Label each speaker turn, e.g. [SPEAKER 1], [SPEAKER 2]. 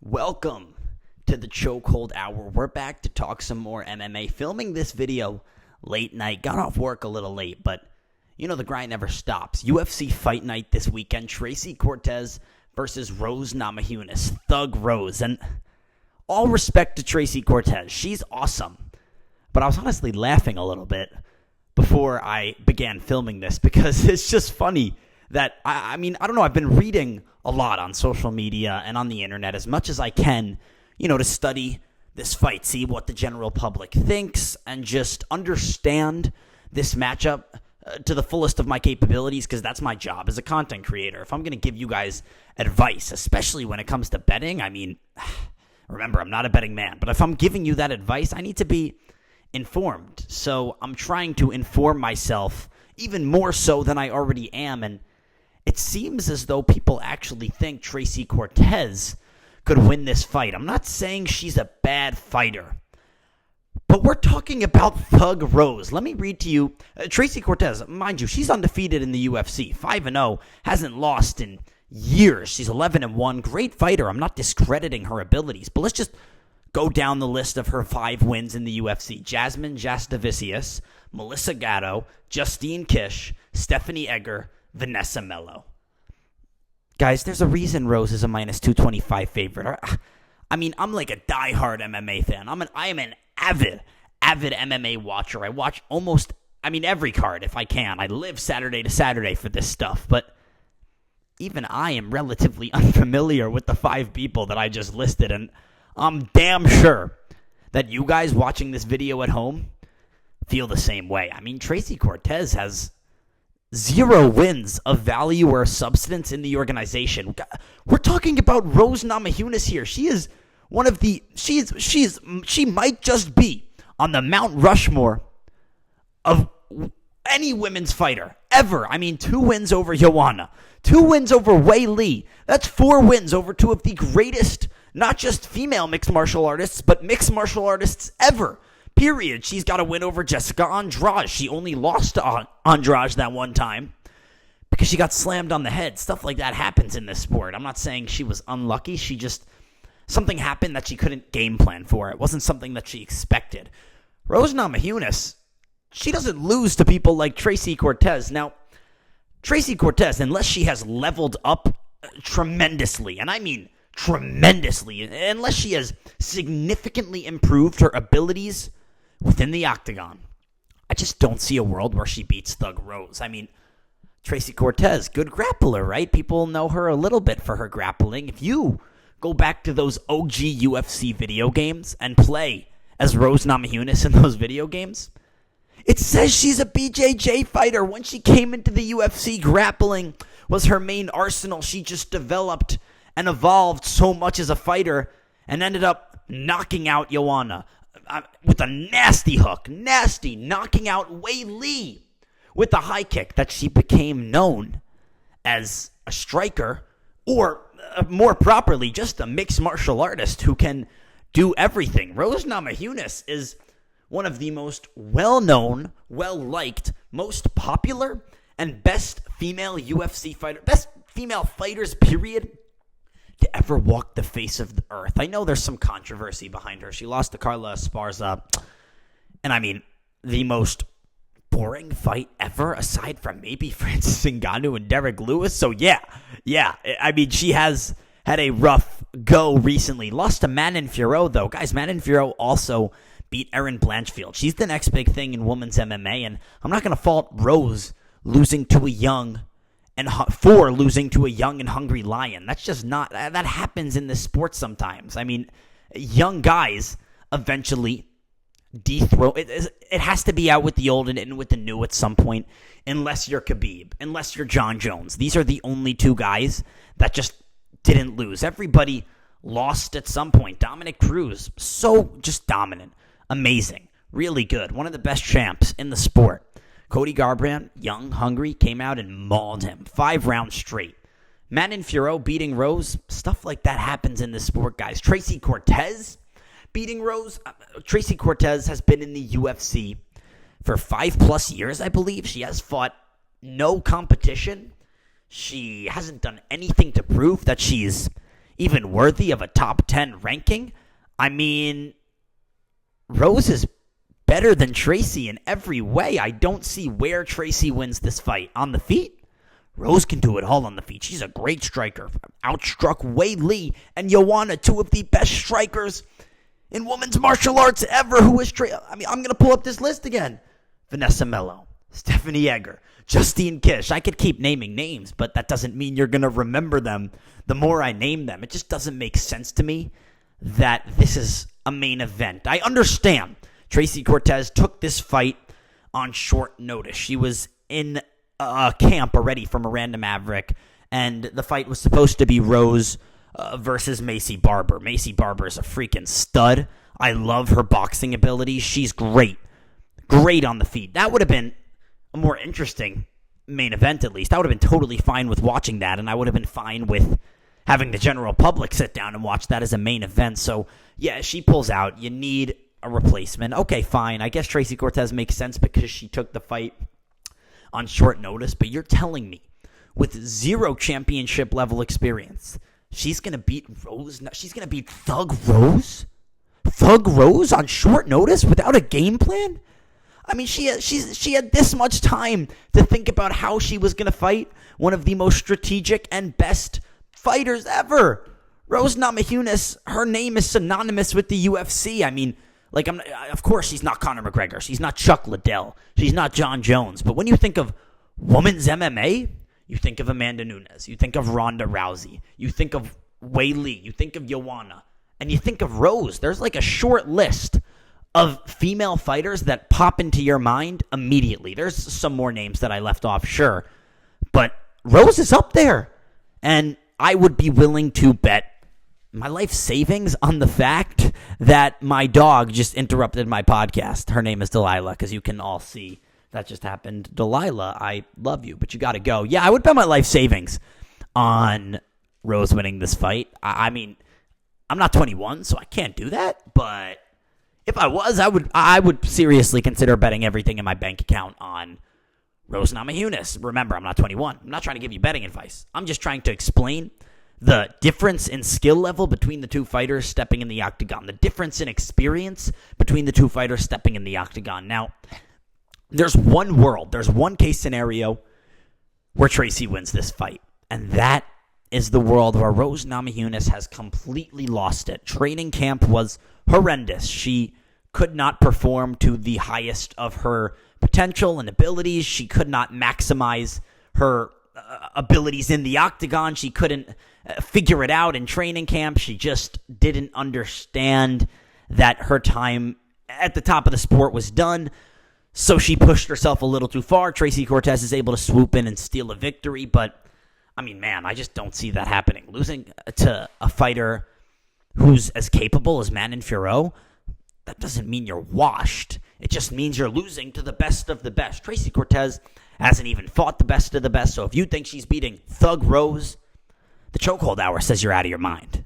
[SPEAKER 1] Welcome to the Chokehold Hour. We're back to talk some more MMA. Filming this video late night. Got off work a little late, but you know the grind never stops. UFC Fight Night this weekend. Tracy Cortez versus Rose Namajunas. Thug Rose. And all respect to Tracy Cortez. She's awesome. But I was honestly laughing a little bit before I began filming this because it's just funny that, I don't know, I've been reading a lot on social media and on the internet as much as I can, to study this fight, see what the general public thinks, and just understand this matchup to the fullest of my capabilities, because that's my job as a content creator. If I'm going to give you guys advice, especially when it comes to betting, remember, I'm not a betting man, but if I'm giving you that advice, I need to be informed. So I'm trying to inform myself even more so than I already am, and it seems as though people actually think Tracy Cortez could win this fight. I'm not saying she's a bad fighter, but we're talking about Thug Rose. Let me read to you. Tracy Cortez, mind you, she's undefeated in the UFC. 5-0, hasn't lost in years. She's 11-1. Great fighter. I'm not discrediting her abilities, but let's just go down the list of her 5 wins in the UFC. Jasmine Jasudavicius, Melissa Gatto, Justine Kish, Stephanie Egger, Vanessa Mello. Guys, there's a reason Rose is a minus 225 favorite. I'm like a diehard MMA fan. I am an avid MMA watcher. I watch every card if I can. I live Saturday to Saturday for this stuff. But even I am relatively unfamiliar with the 5 people that I just listed. And I'm damn sure that you guys watching this video at home feel the same way. Tracy Cortez has 0 wins of value or substance in the organization. We're talking about Rose Namajunas here. She is one of the she might just be on the Mount Rushmore of any women's fighter ever. 2 wins over Joanna, 2 wins over Wei Li. That's 4 wins over 2 of the greatest, not just female mixed martial artists, but mixed martial artists ever. Period. She's got a win over Jessica Andrade. She only lost to Andrade that one time because she got slammed on the head. Stuff like that happens in this sport. I'm not saying she was unlucky. Something happened that she couldn't game plan for. It wasn't something that she expected. Rose Namajunas, she doesn't lose to people like Tracy Cortez. Now, Tracy Cortez, unless she has leveled up tremendously, and I mean tremendously, unless she has significantly improved her abilities within the octagon, I just don't see a world where she beats Thug Rose. Tracy Cortez, good grappler, right? People know her a little bit for her grappling. If you go back to those OG UFC video games and play as Rose Namajunas in those video games, it says she's a BJJ fighter. When she came into the UFC, grappling was her main arsenal. She just developed and evolved so much as a fighter and ended up knocking out Joanna with a nasty hook. Knocking out Wei Li with the high kick that she became known as a striker, or more properly, just a mixed martial artist who can do everything. Rose Namajunas is one of the most well-known, well-liked, most popular, and best female UFC fighter, best female fighters, period, to ever walk the face of the earth. I know there's some controversy behind her. She lost to Carla Esparza. And the most boring fight ever, aside from maybe Francis Ngannou and Derek Lewis. So yeah. She has had a rough go recently. Lost to Manon Fiorot, though. Guys, Manon Fiorot also beat Erin Blanchfield. She's the next big thing in women's MMA, and I'm not going to fault Rose losing to a young and hungry lion. That's just not, that happens in this sport sometimes. Young guys eventually dethrone. It has to be out with the old and in with the new at some point, unless you're Khabib, unless you're John Jones. These are the only 2 guys that just didn't lose. Everybody lost at some point. Dominic Cruz, so just dominant, amazing, really good, one of the best champs in the sport. Cody Garbrandt, young, hungry, came out and mauled him 5 rounds straight. Manon Fiorot beating Rose, stuff like that happens in this sport, guys. Tracy Cortez beating Rose. Tracy Cortez has been in the UFC for 5+ years, I believe. She has fought no competition. She hasn't done anything to prove that she's even worthy of a top 10 ranking? I mean, Rose is better than Tracy in every way. I don't see where Tracy wins this fight. On the feet, Rose can do it all on the feet. She's a great striker. Outstruck Wei Li and Joanna, two of the best strikers in women's martial arts ever. I'm going to pull up this list again. Vanessa Mello, Stephanie Egger, Justine Kish. I could keep naming names, but that doesn't mean you're going to remember them the more I name them. It just doesn't make sense to me that this is a main event. I understand Tracy Cortez took this fight on short notice. She was in camp already for Miranda Maverick, and the fight was supposed to be Rose versus Macy Barber. Macy Barber is a freaking stud. I love her boxing ability. She's great. Great on the feet. That would have been a more interesting main event, at least. I would have been totally fine with watching that, and I would have been fine with having the general public sit down and watch that as a main event. So, yeah, she pulls out. You need a replacement. Okay, fine. I guess Tracy Cortez makes sense because she took the fight on short notice, but you're telling me with zero championship level experience, she's going to beat Rose? She's going to beat Thug Rose? Thug Rose on short notice without a game plan? I mean, she had this much time to think about how she was going to fight one of the most strategic and best fighters ever. Rose Namajunas, her name is synonymous with the UFC. I mean, of course she's not Conor McGregor. She's not Chuck Liddell. She's not John Jones. But when you think of women's MMA, you think of Amanda Nunes. You think of Ronda Rousey. You think of Wei Li. You think of Joanna. And you think of Rose. There's like a short list of female fighters that pop into your mind immediately. There's some more names that I left off, sure. But Rose is up there. And I would be willing to bet my life savings on the fact that my dog just interrupted my podcast. Her name is Delilah, because you can all see that just happened. Delilah, I love you, but you got to go. Yeah, I would bet my life savings on Rose winning this fight. I mean, I'm not 21, so I can't do that, but if I was, I would seriously consider betting everything in my bank account on Rose Namajunas. Remember, I'm not 21. I'm not trying to give you betting advice. I'm just trying to explain the difference in skill level between the two fighters stepping in the octagon, the difference in experience between the two fighters stepping in the octagon. Now, there's one case scenario where Tracy wins this fight, and that is the world where Rose Namajunas has completely lost it. Training camp was horrendous. She could not perform to the highest of her potential and abilities. She could not maximize her abilities in the octagon. She couldn't figure it out in training camp. She just didn't understand that her time at the top of the sport was done. So she pushed herself a little too far. Tracy Cortez is able to swoop in and steal a victory, but I mean, man, I just don't see that happening. Losing to a fighter who's as capable as Manon Fiorot, that doesn't mean you're washed. It just means you're losing to the best of the best. Tracy Cortez hasn't even fought the best of the best, so if you think she's beating Thug Rose, the Chokehold Hour says you're out of your mind.